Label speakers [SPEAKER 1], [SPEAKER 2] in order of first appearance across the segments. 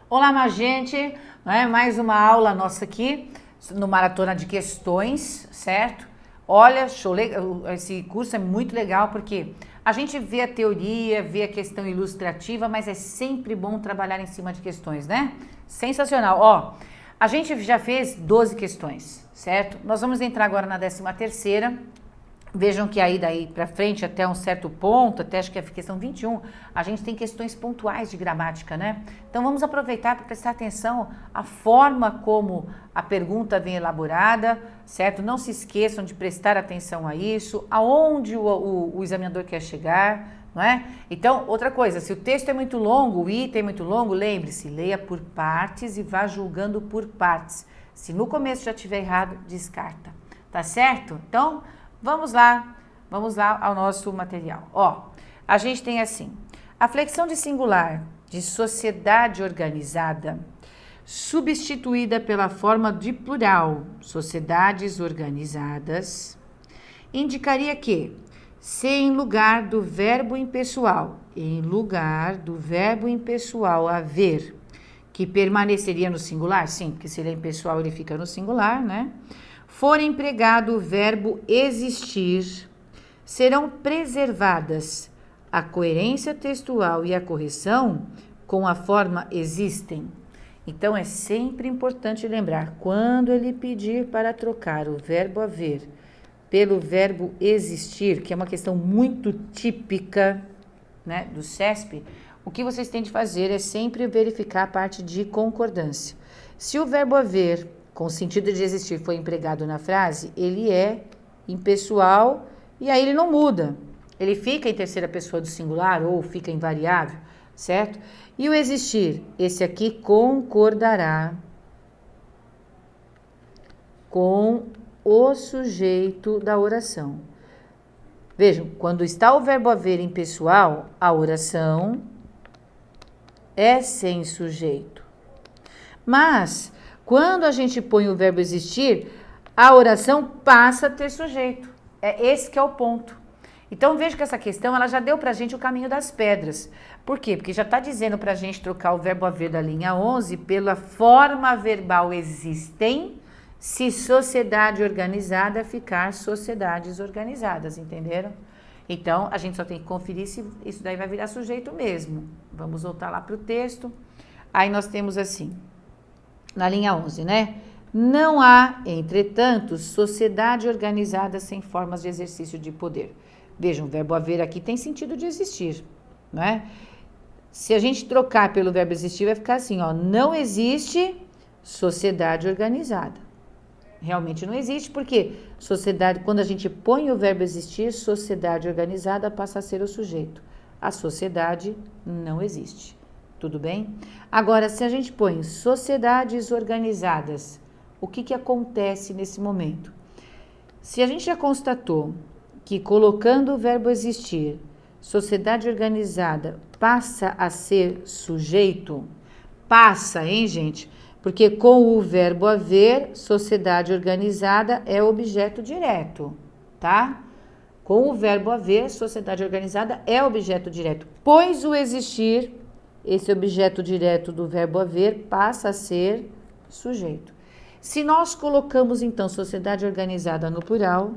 [SPEAKER 1] Olá, minha gente, mais uma aula nossa aqui no Maratona de Questões, certo? Olha, esse curso é muito legal porque a gente vê a teoria, vê a questão ilustrativa, mas é sempre bom trabalhar em cima de questões, né? Sensacional. Ó, a gente já fez 12 questões, certo? Nós vamos entrar agora na 13ª. Vejam que aí daí para frente, até um certo ponto, até acho que é a questão 21, a gente tem questões pontuais de gramática, né? Então vamos aproveitar para prestar atenção à forma como a pergunta vem elaborada, certo? Não se esqueçam de prestar atenção a isso, aonde o examinador quer chegar, não é? Então, outra coisa, se o texto é muito longo, o item é muito longo, lembre-se, leia por partes e vá julgando por partes. Se no começo já estiver errado, descarta, tá certo? Então, vamos lá ao nosso material. Ó, a gente tem assim, a flexão de singular de sociedade organizada, substituída pela forma de plural, sociedades organizadas, indicaria que, se em lugar do verbo impessoal, haver, que permaneceria no singular, sim, porque se ele é impessoal ele fica no singular, né? For empregado o verbo existir, serão preservadas a coerência textual e a correção com a forma existem. Então, é sempre importante lembrar, quando ele pedir para trocar o verbo haver pelo verbo existir, que é uma questão muito típica, né, do CESP, o que vocês têm de fazer é sempre verificar a parte de concordância. Se o verbo haver com o sentido de existir foi empregado na frase, ele é impessoal e aí ele não muda. Ele fica em terceira pessoa do singular ou fica invariável, certo? E o existir, esse aqui concordará com o sujeito da oração. Vejam, quando está o verbo haver impessoal, a oração é sem sujeito. Mas quando a gente põe o verbo existir, a oração passa a ter sujeito. É esse que é o ponto. Então, veja que essa questão, ela já deu pra gente o caminho das pedras. Por quê? Porque já está dizendo pra gente trocar o verbo haver da linha 11 pela forma verbal existem, se sociedade organizada ficar sociedades organizadas, entenderam? Então, a gente só tem que conferir se isso daí vai virar sujeito mesmo. Vamos voltar lá pro texto. Aí nós temos assim, na linha 11, né? Não há, entretanto, sociedade organizada sem formas de exercício de poder. Vejam, o verbo haver aqui tem sentido de existir, não é? Se a gente trocar pelo verbo existir, vai ficar assim, ó. Não existe sociedade organizada. Realmente não existe, porque sociedade, quando a gente põe o verbo existir, sociedade organizada passa a ser o sujeito. A sociedade não existe. Tudo bem? Agora, se a gente põe sociedades organizadas, o que acontece nesse momento? Se a gente já constatou que colocando o verbo existir, sociedade organizada passa a ser sujeito, passa, hein, gente? Porque com o verbo haver, sociedade organizada é objeto direto, tá? Com o verbo haver, sociedade organizada é objeto direto, pois o existir, esse objeto direto do verbo haver passa a ser sujeito. Se nós colocamos, então, sociedade organizada no plural,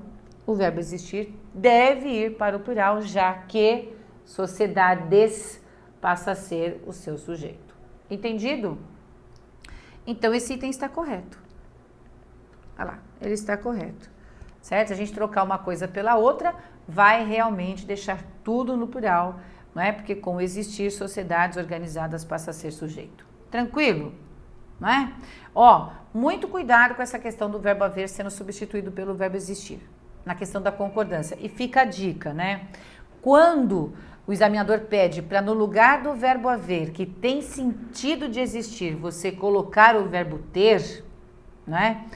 [SPEAKER 1] o verbo existir deve ir para o plural, já que sociedades passa a ser o seu sujeito. Entendido? Então, esse item está correto. Olha lá, ele está correto. Certo? Se a gente trocar uma coisa pela outra, vai realmente deixar tudo no plural, não é? Porque com existir, sociedades organizadas passa a ser sujeito. Tranquilo? Não é? Ó, muito cuidado com essa questão do verbo haver sendo substituído pelo verbo existir, na questão da concordância. E fica a dica, né? Quando o examinador pede para no lugar do verbo haver, que tem sentido de existir, você colocar o verbo ter, né?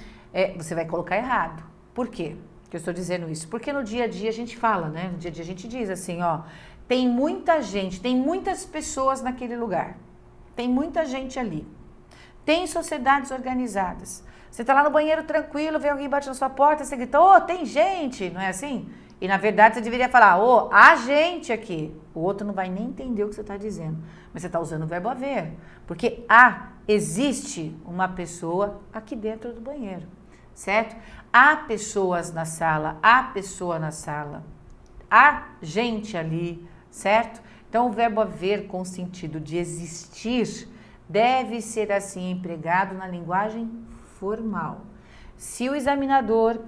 [SPEAKER 1] Você vai colocar errado. Por quê que eu estou dizendo isso? Porque no dia a dia a gente fala, né? No dia a dia a gente diz assim, ó, tem muita gente, tem muitas pessoas naquele lugar, tem muita gente ali, tem sociedades organizadas. Você está lá no banheiro tranquilo, vem alguém bate na sua porta, você grita, tem gente, não é assim? E, na verdade, você deveria falar, a gente aqui. O outro não vai nem entender o que você está dizendo. Mas você está usando o verbo haver. Porque existe uma pessoa aqui dentro do banheiro. Certo? Há pessoas na sala, há pessoa na sala. Há gente ali, certo? Então, o verbo haver com sentido de existir deve ser assim empregado na linguagem formal. Se o examinador,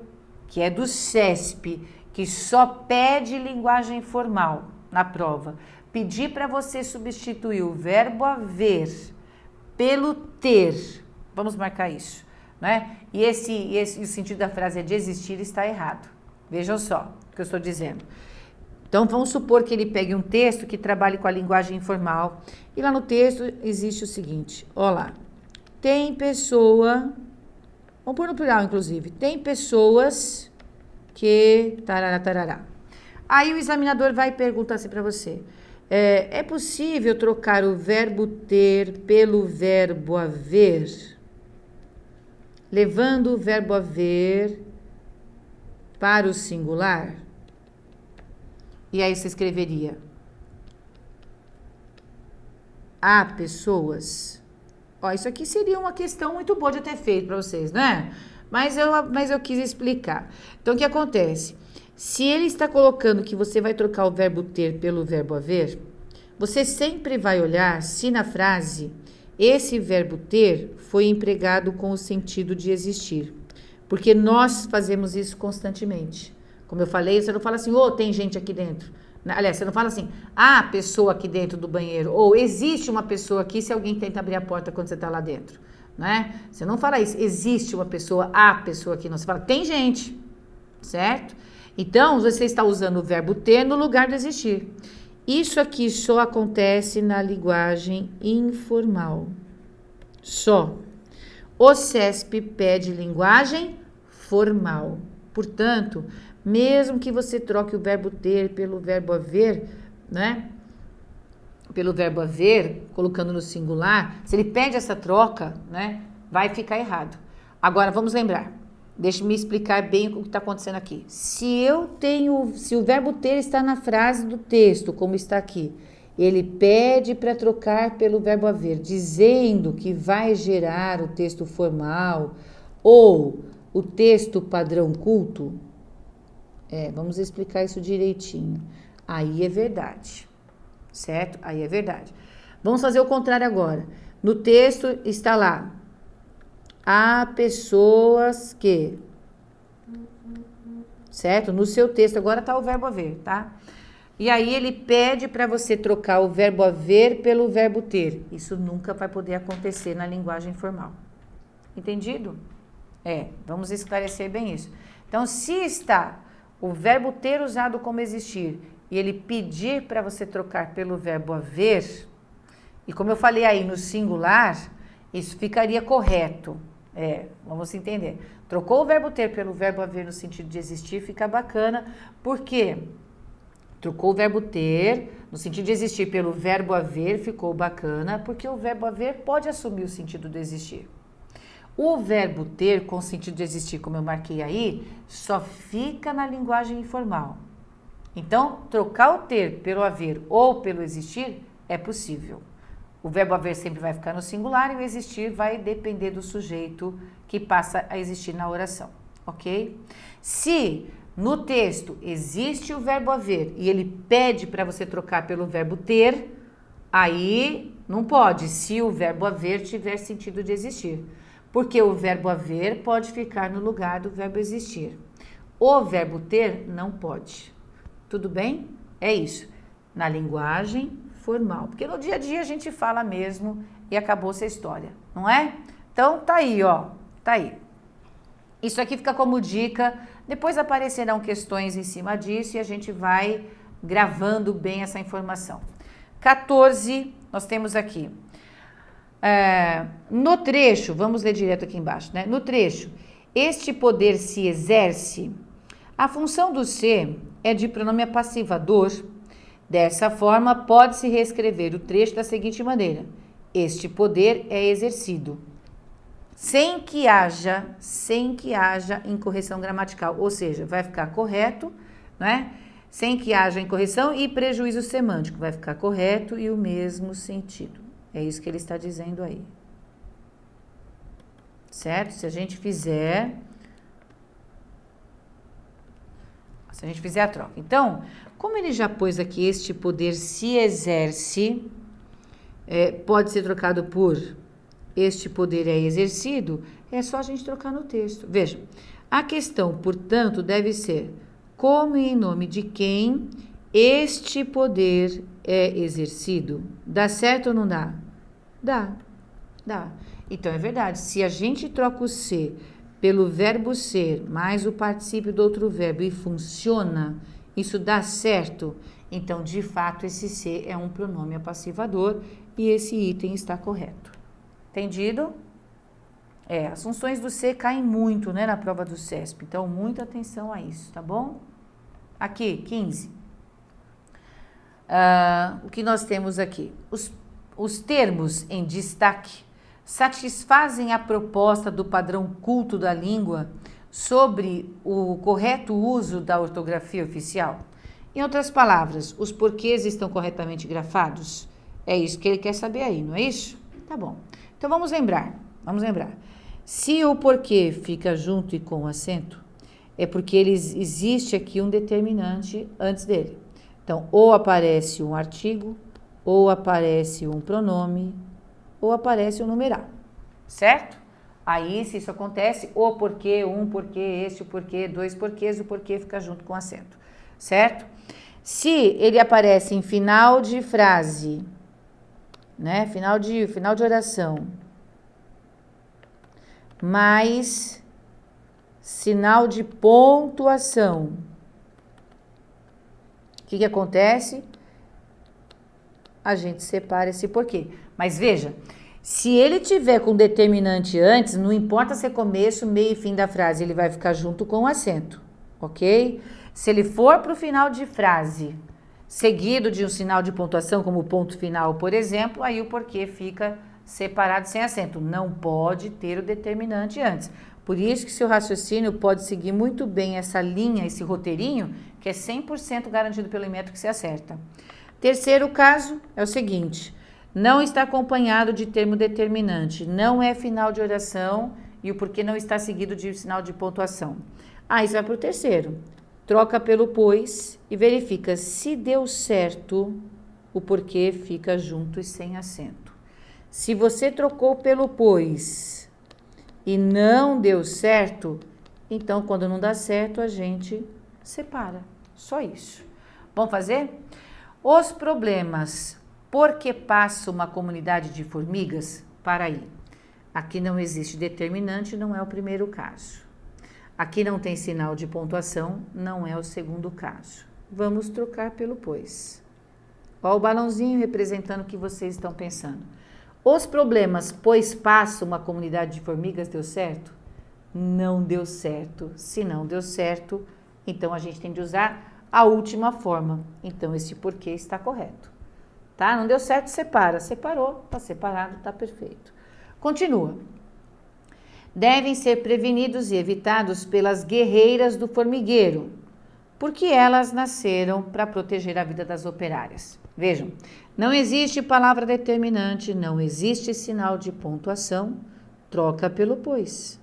[SPEAKER 1] que é do CESP, que só pede linguagem formal na prova, pedir para você substituir o verbo haver pelo ter, vamos marcar isso, né? E o sentido da frase é de existir, está errado. Vejam só o que eu estou dizendo. Então, vamos supor que ele pegue um texto que trabalhe com a linguagem informal. E lá no texto existe o seguinte, ó lá. Tem pessoa, vamos pôr no plural, inclusive. Tem pessoas que... tarará, tarará. Aí o examinador vai perguntar assim para você. É possível trocar o verbo ter pelo verbo haver? Levando o verbo haver para o singular? E aí você escreveria: há pessoas. Ó, isso aqui seria uma questão muito boa de ter feito para vocês, né? Mas eu quis explicar. Então, o que acontece? Se ele está colocando que você vai trocar o verbo ter pelo verbo haver, você sempre vai olhar se na frase esse verbo ter foi empregado com o sentido de existir. Porque nós fazemos isso constantemente. Como eu falei, você não fala assim, tem gente aqui dentro. Aliás, você não fala assim, há pessoa aqui dentro do banheiro. Ou existe uma pessoa aqui se alguém tenta abrir a porta quando você está lá dentro. Né? Você não fala isso, existe uma pessoa, há pessoa aqui. Não, você fala, tem gente. Certo? Então, você está usando o verbo ter no lugar de existir. Isso aqui só acontece na linguagem informal. Só. O CESP pede linguagem formal. Portanto, mesmo que você troque o verbo ter pelo verbo haver, né? Pelo verbo haver, colocando no singular, se ele pede essa troca, né? Vai ficar errado. Agora, vamos lembrar. Deixa-me explicar bem o que está acontecendo aqui. Se o verbo ter está na frase do texto, como está aqui, ele pede para trocar pelo verbo haver, dizendo que vai gerar o texto formal ou o texto padrão culto. Vamos explicar isso direitinho. Aí é verdade, certo? Aí é verdade. Vamos fazer o contrário agora. No texto está lá, há pessoas que, certo? No seu texto agora está o verbo haver, tá? E aí ele pede para você trocar o verbo haver pelo verbo ter. Isso nunca vai poder acontecer na linguagem formal. Entendido? Vamos esclarecer bem isso. Então, se está o verbo ter usado como existir e ele pedir para você trocar pelo verbo haver, e como eu falei aí no singular, isso ficaria correto. Vamos entender. Trocou o verbo ter pelo verbo haver no sentido de existir, fica bacana. Por quê? Trocou o verbo ter no sentido de existir pelo verbo haver, ficou bacana, porque o verbo haver pode assumir o sentido de existir. O verbo ter com sentido de existir, como eu marquei aí, só fica na linguagem informal. Então, trocar o ter pelo haver ou pelo existir é possível. O verbo haver sempre vai ficar no singular e o existir vai depender do sujeito que passa a existir na oração, ok? Se no texto existe o verbo haver e ele pede para você trocar pelo verbo ter, aí não pode, se o verbo haver tiver sentido de existir. Porque o verbo haver pode ficar no lugar do verbo existir. O verbo ter não pode. Tudo bem? É isso. Na linguagem formal. Porque no dia a dia a gente fala mesmo e acabou essa história, não é? Então, tá aí, ó. Tá aí. Isso aqui fica como dica. Depois aparecerão questões em cima disso e a gente vai gravando bem essa informação. 14, nós temos aqui. No trecho, vamos ler direto aqui embaixo, né? No trecho, este poder se exerce. A função do se é de pronome passivador. Dessa forma, pode-se reescrever o trecho da seguinte maneira: este poder é exercido. Sem que haja incorreção gramatical, ou seja, vai ficar correto, né? Sem que haja incorreção e prejuízo semântico. Vai ficar correto e o mesmo sentido. É isso que ele está dizendo aí. Certo? Se a gente fizer a troca. Então, como ele já pôs aqui este poder se exerce, pode ser trocado por este poder é exercido, é só a gente trocar no texto. Veja, a questão, portanto, deve ser como e em nome de quem este poder é exercido. Dá certo ou não dá? Dá. Então, é verdade, se a gente troca o ser pelo verbo ser, mais o particípio do outro verbo e funciona, isso dá certo? Então, de fato, esse ser é um pronome apassivador e esse item está correto. Entendido? As funções do ser caem muito, né, na prova do CESP, então muita atenção a isso, tá bom? Aqui, 15. O que nós temos aqui? Os termos em destaque satisfazem a proposta do padrão culto da língua sobre o correto uso da ortografia oficial? Em outras palavras, os porquês estão corretamente grafados? É isso que ele quer saber aí, não é isso? Tá bom. Então vamos lembrar. Se o porquê fica junto e com acento, é porque existe aqui um determinante antes dele. Então, ou aparece um artigo, ou aparece um pronome, ou aparece um numeral, certo? Aí, se isso acontece, o porquê, um porquê, este porquê, dois porquês, o porquê fica junto com acento, certo? Se ele aparece em final de frase, né? Final de oração, mais sinal de pontuação, o que acontece? A gente separa esse porquê. Mas veja, se ele tiver com determinante antes, não importa se é começo, meio e fim da frase, ele vai ficar junto com o acento, ok? Se ele for para o final de frase, seguido de um sinal de pontuação, como ponto final, por exemplo, aí o porquê fica separado sem acento. Não pode ter o determinante antes. Por isso que seu raciocínio pode seguir muito bem essa linha, esse roteirinho, que é 100% garantido pelo método que você acerta. Terceiro caso é o seguinte: não está acompanhado de termo determinante, não é final de oração e o porquê não está seguido de sinal de pontuação. Aí você vai para o terceiro, troca pelo pois e verifica se deu certo, o porquê fica junto e sem acento. Se você trocou pelo pois e não deu certo, então quando não dá certo a gente separa, só isso. Vamos fazer? Os problemas, por que passa uma comunidade de formigas? Para aí. Aqui não existe determinante, não é o primeiro caso. Aqui não tem sinal de pontuação, não é o segundo caso. Vamos trocar pelo pois. Olha o balãozinho representando o que vocês estão pensando. Os problemas, pois passa uma comunidade de formigas, deu certo? Não deu certo. Se não deu certo, então a gente tem de usar a última forma. Então, esse porquê está correto. Tá? Não deu certo, separa. Separou, está separado, está perfeito. Continua. Devem ser prevenidos e evitados pelas guerreiras do formigueiro, porque elas nasceram para proteger a vida das operárias. Vejam, não existe palavra determinante, não existe sinal de pontuação, troca pelo pois.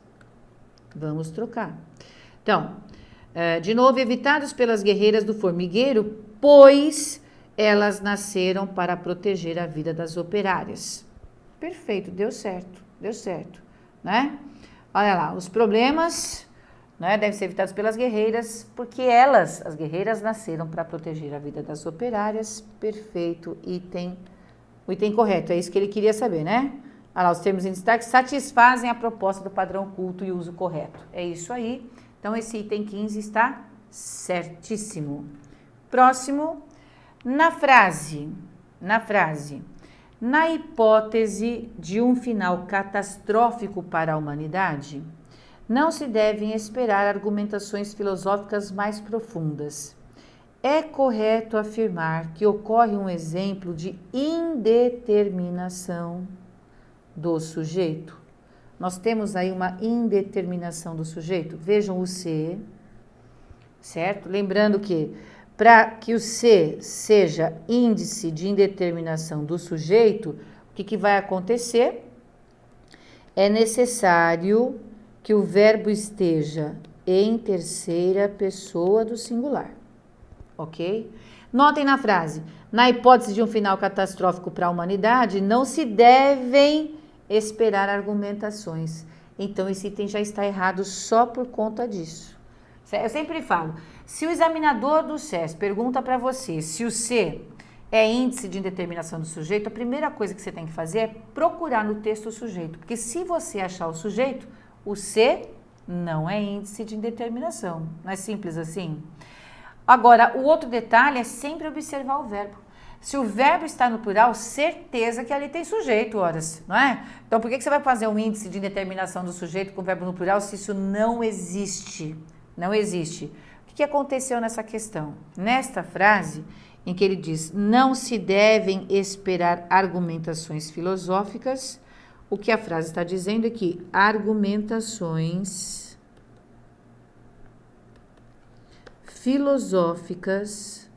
[SPEAKER 1] Vamos trocar. Então, de novo, evitados pelas guerreiras do formigueiro, pois elas nasceram para proteger a vida das operárias. Perfeito, deu certo, né? Olha lá, os problemas, né, devem ser evitados pelas guerreiras, porque as guerreiras, nasceram para proteger a vida das operárias. Perfeito, o item correto, é isso que ele queria saber, né? Olha lá, os termos em destaque satisfazem a proposta do padrão culto e uso correto. É isso aí. Então, esse item 15 está certíssimo. Próximo, na frase, na hipótese de um final catastrófico para a humanidade, não se devem esperar argumentações filosóficas mais profundas. É correto afirmar que ocorre um exemplo de indeterminação do sujeito. Nós temos aí uma indeterminação do sujeito. Vejam o ser. certo? Lembrando que para que o C seja índice de indeterminação do sujeito, o que vai acontecer? É necessário que o verbo esteja em terceira pessoa do singular, ok? Notem na frase, na hipótese de um final catastrófico para a humanidade, não se devem esperar argumentações. Então, esse item já está errado só por conta disso. Eu sempre falo, se o examinador do SES pergunta para você se o C é índice de indeterminação do sujeito, a primeira coisa que você tem que fazer é procurar no texto o sujeito. Porque se você achar o sujeito, o C não é índice de indeterminação. Não é simples assim? Agora, o outro detalhe é sempre observar o verbo. Se o verbo está no plural, certeza que ali tem sujeito, horas, não é? Então, por que você vai fazer um índice de indeterminação do sujeito com o verbo no plural se isso não existe? Não existe. O que aconteceu nessa questão? Nesta frase, em que ele diz, não se devem esperar argumentações filosóficas, o que a frase está dizendo é que argumentações filosóficas,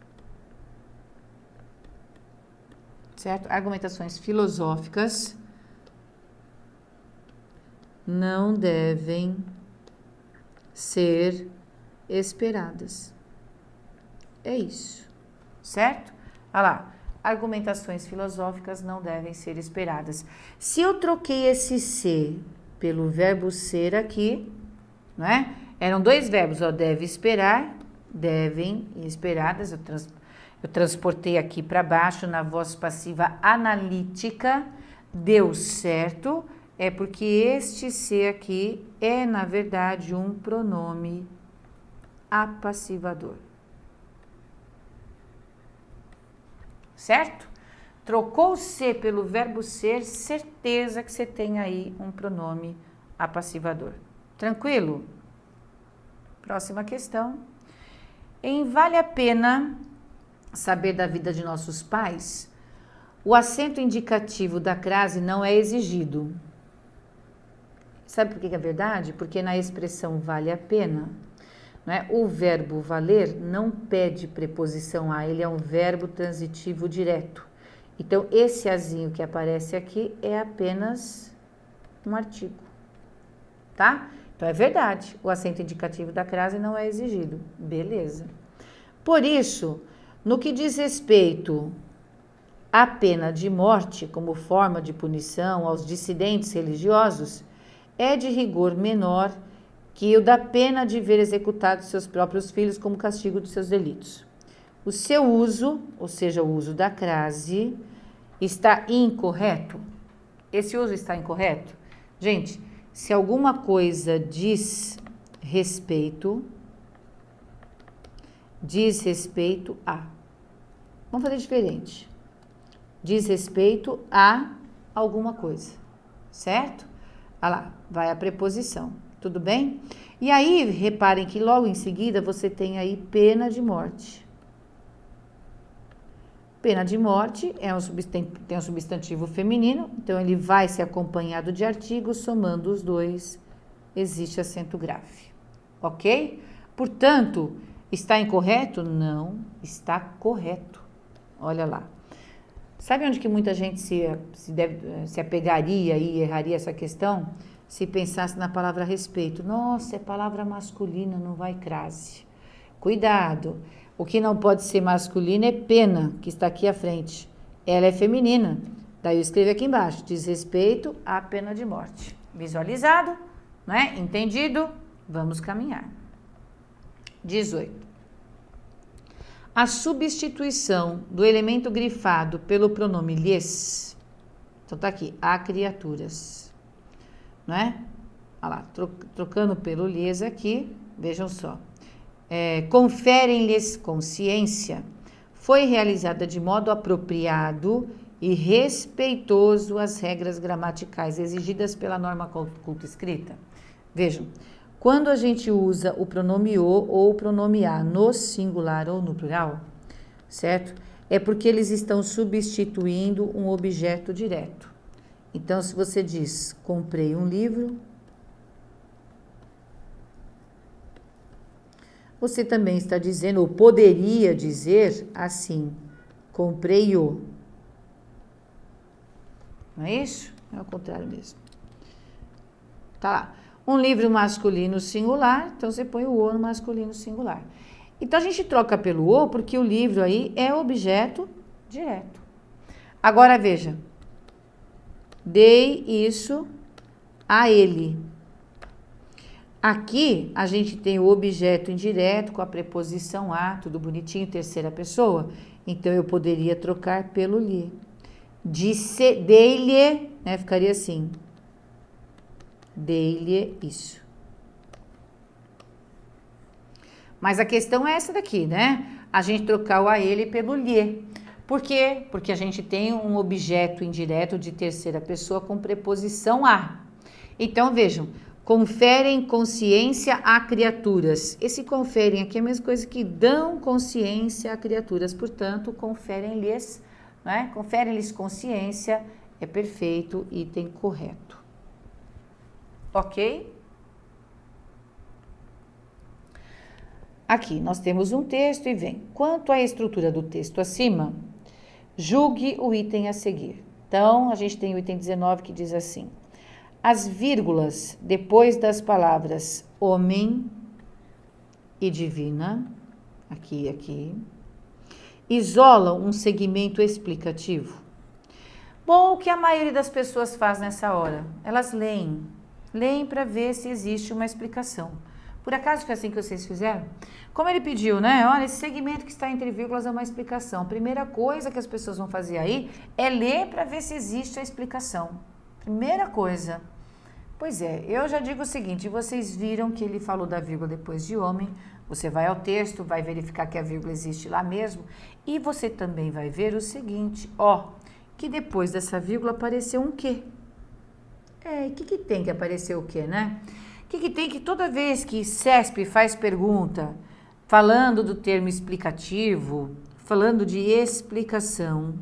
[SPEAKER 1] certo? Argumentações filosóficas não devem ser esperadas. É isso, certo? Olha lá, argumentações filosóficas não devem ser esperadas. Se eu troquei esse ser pelo verbo ser aqui, não é? Eram dois verbos, ó, deve esperar, devem e esperadas. Eu transportei aqui para baixo na voz passiva analítica, deu certo, é porque este ser aqui é, na verdade, um pronome apassivador. Certo? Trocou o ser pelo verbo ser, certeza que você tem aí um pronome apassivador. Tranquilo? Próxima questão. Em Vale a Pena Saber da Vida de Nossos Pais, o acento indicativo da crase não é exigido. Sabe por que é verdade? Porque na expressão vale a pena, não é? O verbo valer não pede preposição a, ele é um verbo transitivo direto. Então, esse azinho que aparece aqui é apenas um artigo, tá? Então, é verdade, o acento indicativo da crase não é exigido. Beleza. Por isso, no que diz respeito à pena de morte como forma de punição aos dissidentes religiosos, é de rigor menor que o da pena de ver executados seus próprios filhos como castigo dos seus delitos. O seu uso, ou seja, o uso da crase, está incorreto? Esse uso está incorreto? Gente, se alguma coisa diz respeito a. Vamos fazer diferente. Diz respeito a alguma coisa, certo? Olha lá, vai a preposição, tudo bem? E aí, reparem que logo em seguida você tem aí pena de morte. Pena de morte tem um substantivo feminino, então ele vai ser acompanhado de artigo, somando os dois, existe acento grave, ok? Portanto, está incorreto? Não, está correto. Olha lá. Sabe onde que muita gente se apegaria e erraria essa questão? Se pensasse na palavra respeito. Nossa, é palavra masculina, não vai crase. Cuidado. O que não pode ser masculino é pena, que está aqui à frente. Ela é feminina. Daí eu escrevo aqui embaixo, diz respeito à pena de morte. Visualizado, né? Entendido? Vamos caminhar. 18. A substituição do elemento grifado pelo pronome lhes, então tá aqui, há criaturas, né? Olha lá, trocando pelo lhes aqui, vejam só. Conferem-lhes consciência, foi realizada de modo apropriado e respeitoso às regras gramaticais exigidas pela norma culta escrita. Vejam, quando a gente usa o pronome o ou o pronome a no singular ou no plural, certo? É porque eles estão substituindo um objeto direto. Então, se você diz, comprei um livro, você também está dizendo, ou poderia dizer assim, comprei-o. Não é isso? É o contrário mesmo. Tá lá. Um livro masculino singular, então você põe o no masculino singular. Então a gente troca pelo o porque o livro aí é objeto direto. Agora veja. Dei isso a ele. Aqui a gente tem o objeto indireto com a preposição a, tudo bonitinho, terceira pessoa. Então eu poderia trocar pelo lhe. Dei-lhe, né? Ficaria assim. Dei-lhe isso. Mas a questão é essa daqui, né? A gente trocar o a ele pelo lhe. Por quê? Porque a gente tem um objeto indireto de terceira pessoa com preposição a. Então, vejam, conferem consciência a criaturas. Esse conferem aqui é a mesma coisa que dão consciência a criaturas, portanto, conferem-lhes, né? Conferem-lhes consciência, é perfeito, item correto. Ok? Aqui nós temos um texto e vem. Quanto à estrutura do texto acima, julgue o item a seguir. Então, a gente tem o item 19 que diz assim: as vírgulas depois das palavras homem e divina, aqui e aqui, isolam um segmento explicativo. Bom, o que a maioria das pessoas faz nessa hora? Elas leem para ver se existe uma explicação. Por acaso foi assim que vocês fizeram? Como ele pediu, né? Olha, esse segmento que está entre vírgulas é uma explicação. A primeira coisa que as pessoas vão fazer aí é ler para ver se existe a explicação. Primeira coisa. Pois é, eu já digo o seguinte, vocês viram que ele falou da vírgula depois de homem, você vai ao texto, vai verificar que a vírgula existe lá mesmo, e você também vai ver o seguinte, ó, que depois dessa vírgula apareceu um quê? E o que tem que aparecer o quê, né? O que tem que toda vez que CESP faz pergunta, falando do termo explicativo, falando de explicação,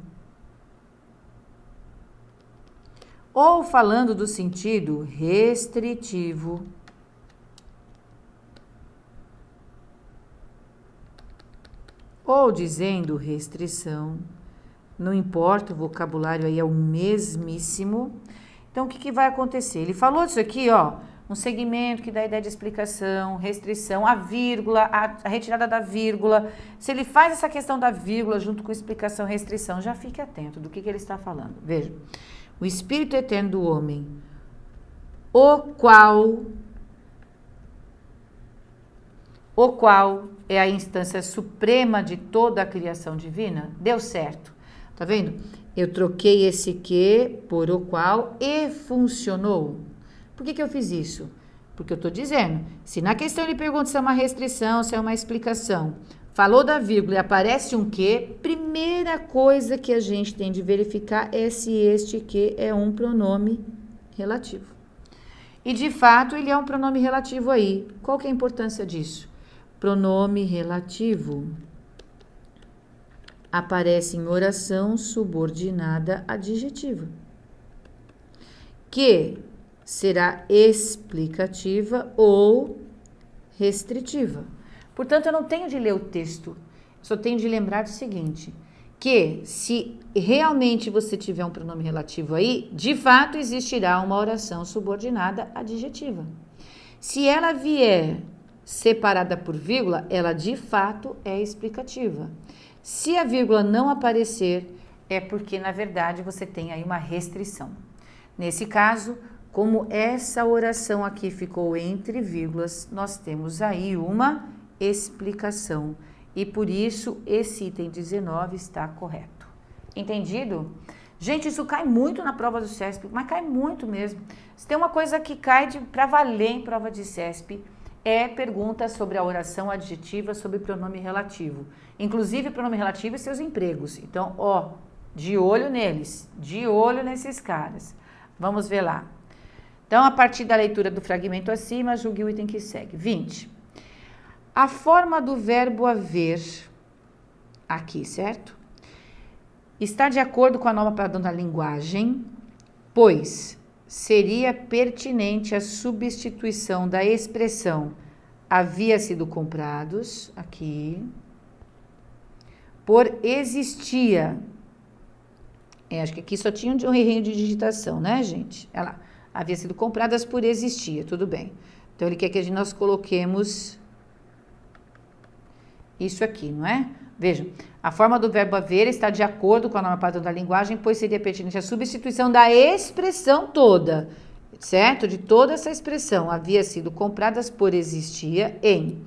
[SPEAKER 1] ou falando do sentido restritivo, ou dizendo restrição, não importa, o vocabulário aí é o mesmíssimo. Então, o que vai acontecer? Ele falou disso aqui, ó, um segmento que dá a ideia de explicação, restrição, a vírgula, a retirada da vírgula. Se ele faz essa questão da vírgula junto com explicação, restrição, já fique atento do que ele está falando. Veja, o Espírito Eterno do homem, o qual é a instância suprema de toda a criação divina, deu certo. Tá vendo? Eu troquei esse que por o qual e funcionou. Por que eu fiz isso? Porque eu estou dizendo, se na questão ele pergunta se é uma restrição, se é uma explicação, falou da vírgula e aparece um que, primeira coisa que a gente tem de verificar é se este que é um pronome relativo. E de fato ele é um pronome relativo aí. Qual que é a importância disso? Pronome relativo aparece em oração subordinada adjetiva, que será explicativa ou restritiva. Portanto, eu não tenho de ler o texto, só tenho de lembrar do seguinte, que se realmente você tiver um pronome relativo aí, de fato existirá uma oração subordinada adjetiva. Se ela vier separada por vírgula, ela de fato é explicativa. Se a vírgula não aparecer, é porque na verdade você tem aí uma restrição. Nesse caso, como essa oração aqui ficou entre vírgulas, nós temos aí uma explicação. E por isso, esse item 19 está correto. Entendido? Gente, isso cai muito na prova do CESP, mas cai muito mesmo. Se tem uma coisa que cai para valer em prova de CESP, é pergunta sobre a oração adjetiva sobre pronome relativo. Inclusive, pronome relativo e seus empregos. Então, ó, de olho neles, de olho nesses caras. Vamos ver lá. Então, a partir da leitura do fragmento acima, julgue o item que segue. 20. A forma do verbo haver, aqui, certo? Está de acordo com a norma padrão da linguagem, pois seria pertinente a substituição da expressão havia sido comprados, aqui, por existia. Acho que aqui só tinha um errinho de digitação, né, gente? Olha lá, havia sido compradas por existia, tudo bem. Então, ele quer que nós coloquemos isso aqui, não é? Vejam, a forma do verbo haver está de acordo com a norma padrão da linguagem, pois seria pertinente a substituição da expressão toda, certo? De toda essa expressão, havia sido compradas por existia em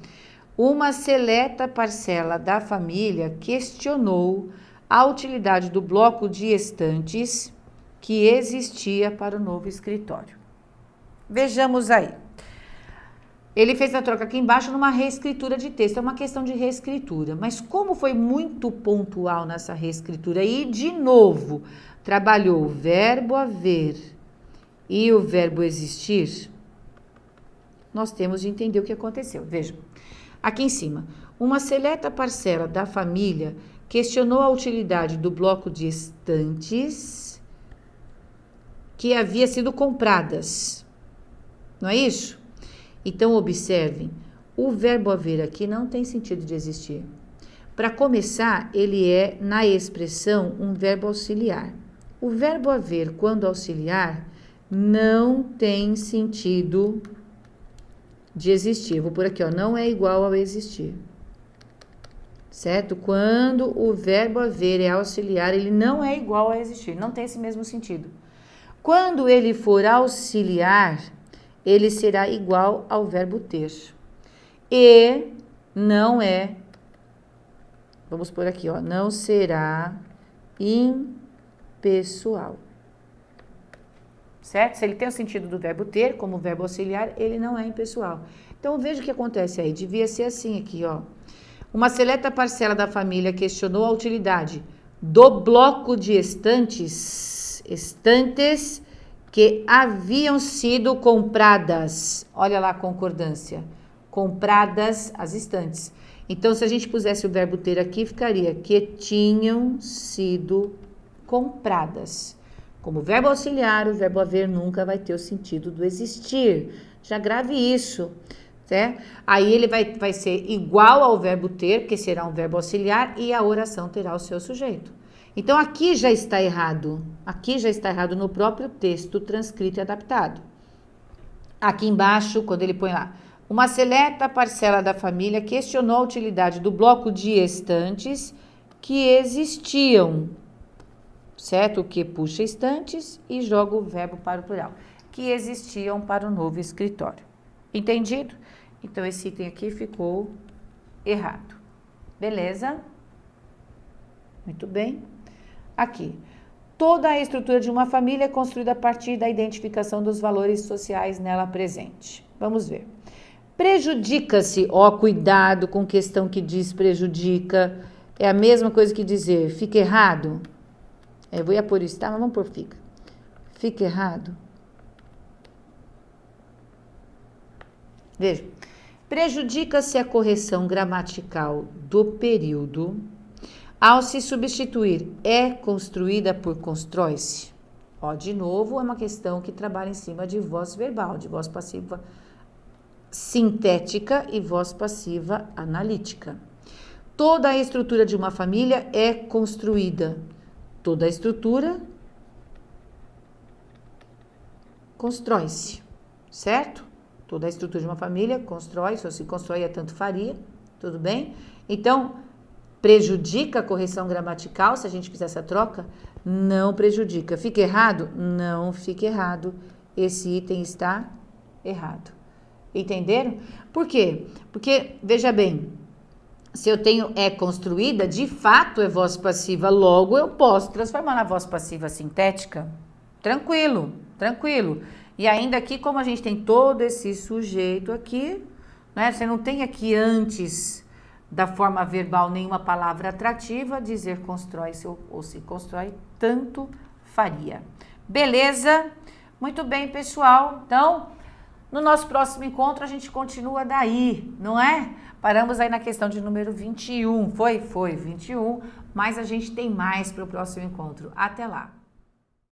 [SPEAKER 1] uma seleta parcela da família questionou a utilidade do bloco de estantes que existia para o novo escritório. Vejamos aí. Ele fez a troca aqui embaixo numa reescritura de texto, é uma questão de reescritura, mas como foi muito pontual nessa reescritura e, de novo, trabalhou o verbo haver e o verbo existir, nós temos de entender o que aconteceu. Vejam, aqui em cima, uma seleta parcela da família questionou a utilidade do bloco de estantes que havia sido compradas, não é isso? Então, observem, o verbo haver aqui não tem sentido de existir. Para começar, ele é, na expressão, um verbo auxiliar. O verbo haver, quando auxiliar, não tem sentido de existir. Vou por aqui, ó, não é igual ao existir. Certo? Quando o verbo haver é auxiliar, ele não é igual a existir, não tem esse mesmo sentido. Quando ele for auxiliar, ele será igual ao verbo ter. E não é, vamos por aqui, ó, não será impessoal. Certo? Se ele tem o sentido do verbo ter, como verbo auxiliar, ele não é impessoal. Então, veja o que acontece aí. Devia ser assim aqui, ó. Uma seleta parcela da família questionou a utilidade do bloco de estantes que haviam sido compradas. Olha lá a concordância. Compradas as estantes. Então, se a gente pusesse o verbo ter aqui, ficaria que tinham sido compradas. Como verbo auxiliar, o verbo haver nunca vai ter o sentido do existir. Já grave isso. Certo? Aí ele vai ser igual ao verbo ter, que será um verbo auxiliar, e a oração terá o seu sujeito. Então, aqui já está errado. Aqui já está errado no próprio texto transcrito e adaptado. Aqui embaixo, quando ele põe lá, uma seleta parcela da família questionou a utilidade do bloco de estantes que existiam. Certo? O que puxa estantes e joga o verbo para o plural. Que existiam para o novo escritório. Entendido? Então, esse item aqui ficou errado. Beleza? Muito bem. Aqui. Toda a estrutura de uma família é construída a partir da identificação dos valores sociais nela presente. Vamos ver. Prejudica-se, ó, cuidado com questão que diz prejudica. É a mesma coisa que dizer fica errado. Eu vou por isso, tá? Mas vamos por fica. Fica errado. Veja. Prejudica-se a correção gramatical do período ao se substituir é construída por constrói-se. Ó, de novo, é uma questão que trabalha em cima de voz verbal, de voz passiva sintética e voz passiva analítica. Toda a estrutura de uma família é construída. Toda a estrutura constrói-se, certo? Toda a estrutura de uma família constrói, se se constrói é tanto faria, tudo bem? Então, prejudica a correção gramatical, se a gente fizer essa troca? Não prejudica. Fica errado? Não fica errado. Esse item está errado. Entenderam? Por quê? Porque, veja bem, se eu tenho é construída, de fato é voz passiva, logo eu posso transformar na voz passiva sintética. Tranquilo, tranquilo. E ainda aqui, como a gente tem todo esse sujeito aqui, né? Você não tem aqui antes da forma verbal nenhuma palavra atrativa, dizer constrói-se ou se constrói, tanto faria. Beleza? Muito bem, pessoal. Então, no nosso próximo encontro, a gente continua daí, não é? Paramos aí na questão de número 21. Foi 21, mas a gente tem mais para o próximo encontro. Até lá.